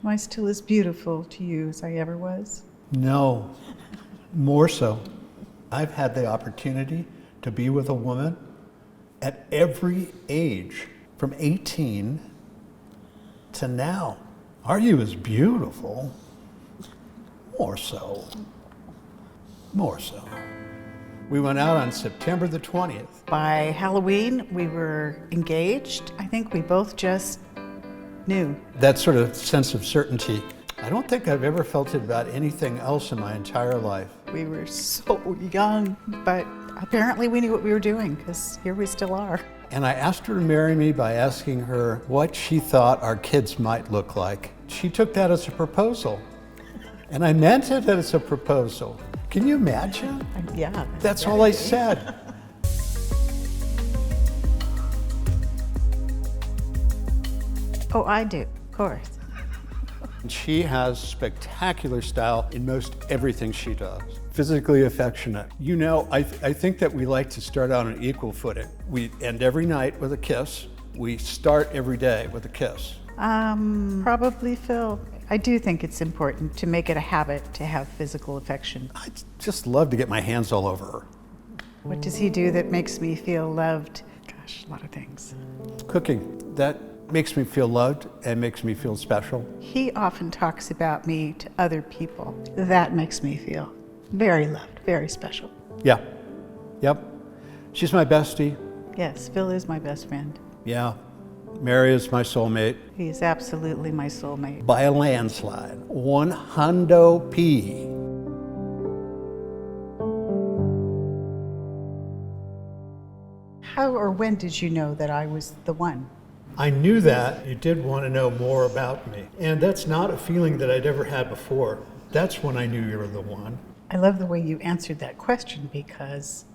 Am I still as beautiful to you as I ever was? No, more so. I've had the opportunity to be with a woman at every age, from 18 to now. Are you as beautiful? More so. More so. We went out on September the 20th. By Halloween, we were engaged. I think we both just knew. That sort of sense of certainty, I don't think I've ever felt it about anything else in my entire life. We were so young, but apparently we knew what we were doing, because here we still are. And I asked her to marry me by asking her what she thought our kids might look like. She took that as a proposal. And I meant it as a proposal. Can you imagine? Yeah. That's all I said. Oh, I do, of course. She has spectacular style in most everything she does. Physically affectionate. You know, I think that we like to start out on equal footing. We end every night with a kiss. We start every day with a kiss. Probably Phil. I do think it's important to make it a habit to have physical affection. I just love to get my hands all over her. What does he do that makes me feel loved? Gosh, a lot of things. Cooking. That makes me feel loved and makes me feel special. He often talks about me to other people. That makes me feel very loved, very special. Yeah. Yep. She's my bestie. Yes, Phil is my best friend. Yeah. Mary is my soulmate. He is absolutely my soulmate. By a landslide. 100p. How or when did you know that I was the one? I knew that you did want to know more about me. And that's not a feeling that I'd ever had before. That's when I knew you were the one. I love the way you answered that question, because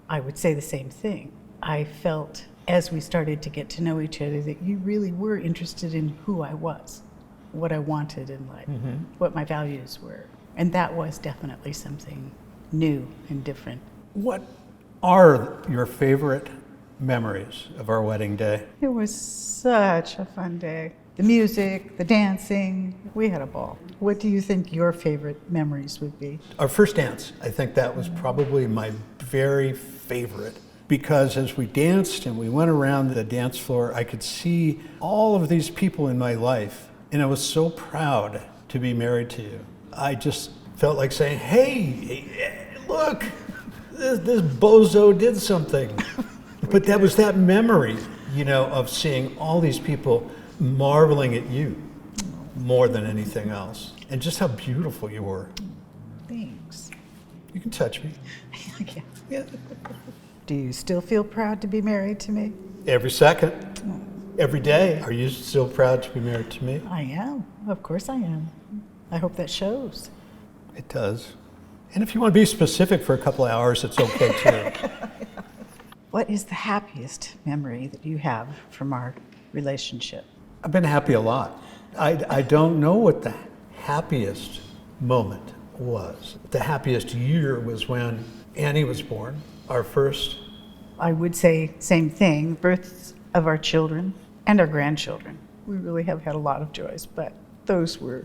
I would say the same thing. I felt as we started to get to know each other that you really were interested in who I was, what I wanted in life, what my values were. And that was definitely something new and different. What are your favorite memories of our wedding day? It was such a fun day. The music, the dancing, we had a ball. What do you think your favorite memories would be? Our first dance, I think that was probably my very favorite, because as we danced and we went around the dance floor, I could see all of these people in my life, and I was so proud to be married to you. I just felt like saying, hey, look, this bozo did something. But that was that memory, you know, of seeing all these people marveling at you more than anything else. And just how beautiful you were. Thanks. You can touch me. Yeah. Do you still feel proud to be married to me? Every second, every day. Are you still proud to be married to me? I am. Of course I am. I hope that shows. It does. And if you want to be specific for a couple of hours, it's okay too. What is the happiest memory that you have from our relationship? I've been happy a lot. I don't know what the happiest moment was. The happiest year was when Annie was born, our first. I would say same thing, births of our children and our grandchildren. We really have had a lot of joys, but those were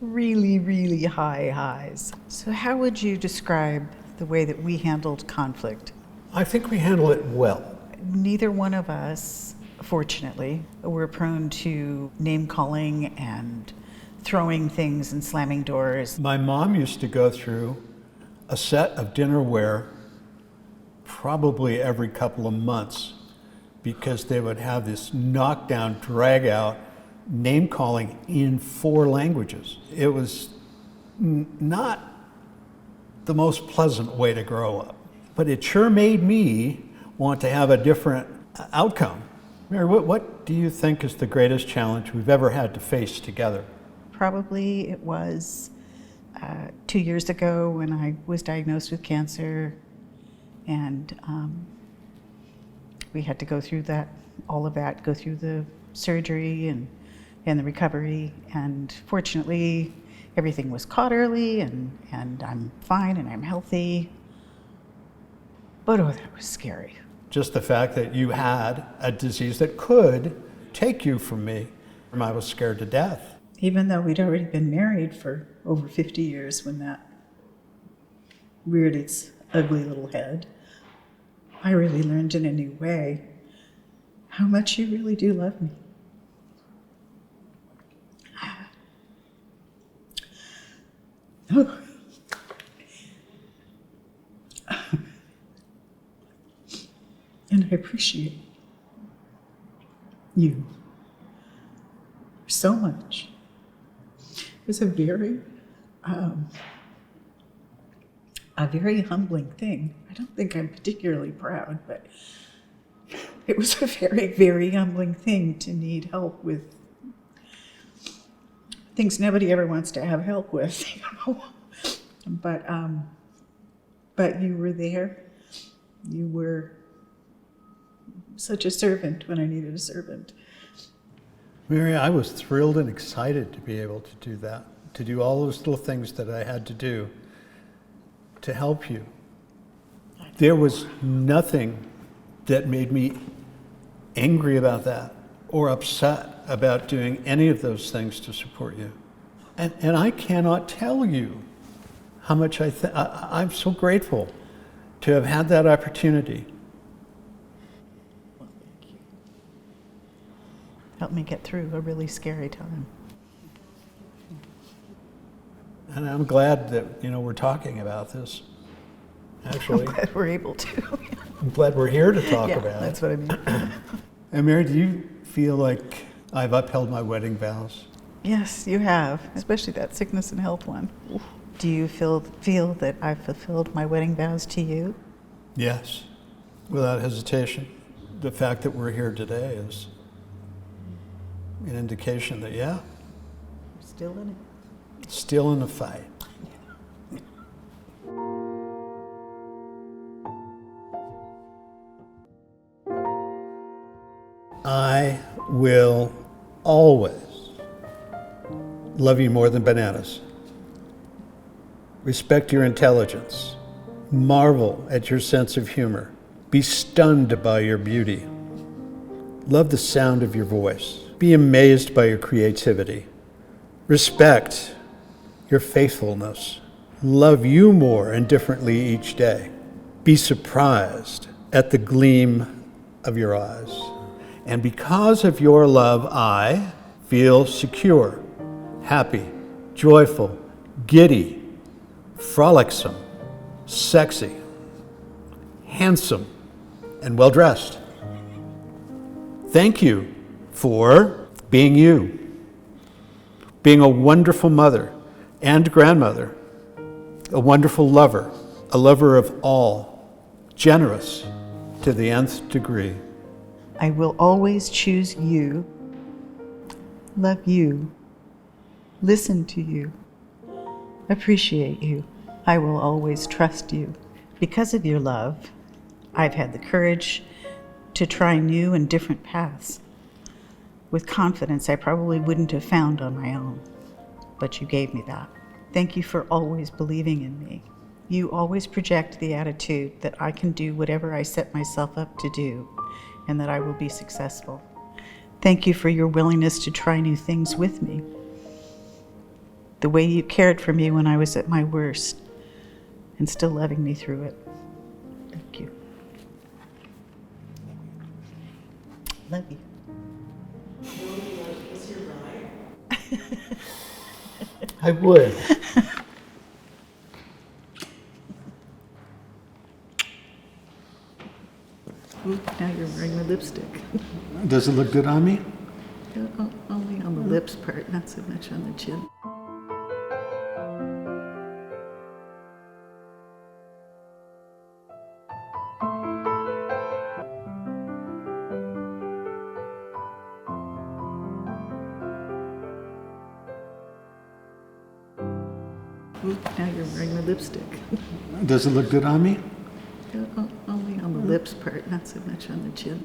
really, really high highs. So how would you describe the way that we handled conflict? I think we handle it well. Neither one of us, fortunately, were prone to name calling and throwing things and slamming doors. My mom used to go through a set of dinnerware probably every couple of months, because they would have this knockdown, drag out name calling in 4 languages. It was not the most pleasant way to grow up, but it sure made me want to have a different outcome. Mary, what do you think is the greatest challenge we've ever had to face together? Probably it was 2 years ago when I was diagnosed with cancer, and we had to go through all of that, go through the surgery and the recovery. And fortunately, everything was caught early, and I'm fine and I'm healthy. But oh, that was scary. Just the fact that you had a disease that could take you from me, I was scared to death. Even though we'd already been married for over 50 years when that reared its ugly little head, I really learned in a new way how much you really do love me. Oh. And I appreciate you so much. It was a very humbling thing. I don't think I'm particularly proud, but it was a very, very humbling thing to need help with things nobody ever wants to have help with, you know. But you were there. You were such a servant when I needed a servant. Mary, I was thrilled and excited to be able to do that, to do all those little things that I had to do to help you. There was nothing that made me angry about that or upset about doing any of those things to support you. And I cannot tell you how much I'm so grateful to have had that opportunity. Well, thank you. Helped me get through a really scary time. And I'm glad that, we're talking about this, actually. I'm glad we're able to. I'm glad we're here to talk Yeah, about that's it. what I mean. And Mary, do you feel like I've upheld my wedding vows? Yes, you have, especially that sickness and health one. Do you feel that I've fulfilled my wedding vows to you? Yes, without hesitation. The fact that we're here today is an indication that, yeah, We're still in it. still in the fight. I will always love you more than bananas. Respect your intelligence. Marvel at your sense of humor. Be stunned by your beauty. Love the sound of your voice. Be amazed by your creativity. Respect your faithfulness. Love you more and differently each day. Be surprised at the gleam of your eyes. And because of your love, I feel secure, happy, joyful, giddy, frolicsome, sexy, handsome, and well-dressed. Thank you for being you, being a wonderful mother and grandmother, a wonderful lover, a lover of all, generous to the nth degree. I will always choose you, love you, listen to you, appreciate you. I will always trust you. Because of your love, I've had the courage to try new and different paths with confidence I probably wouldn't have found on my own, but you gave me that. Thank you for always believing in me. You always project the attitude that I can do whatever I set myself up to do and that I will be successful. Thank you for your willingness to try new things with me. The way you cared for me when I was at my worst and still loving me through it. Thank you. Love you. I would. Ooh, now you're wearing my lipstick. Does it look good on me? Only on the lips part, not so much on the chin. Ooh, now you're wearing my lipstick. Does it look good on me? Only on the lips part, not so much on the chin.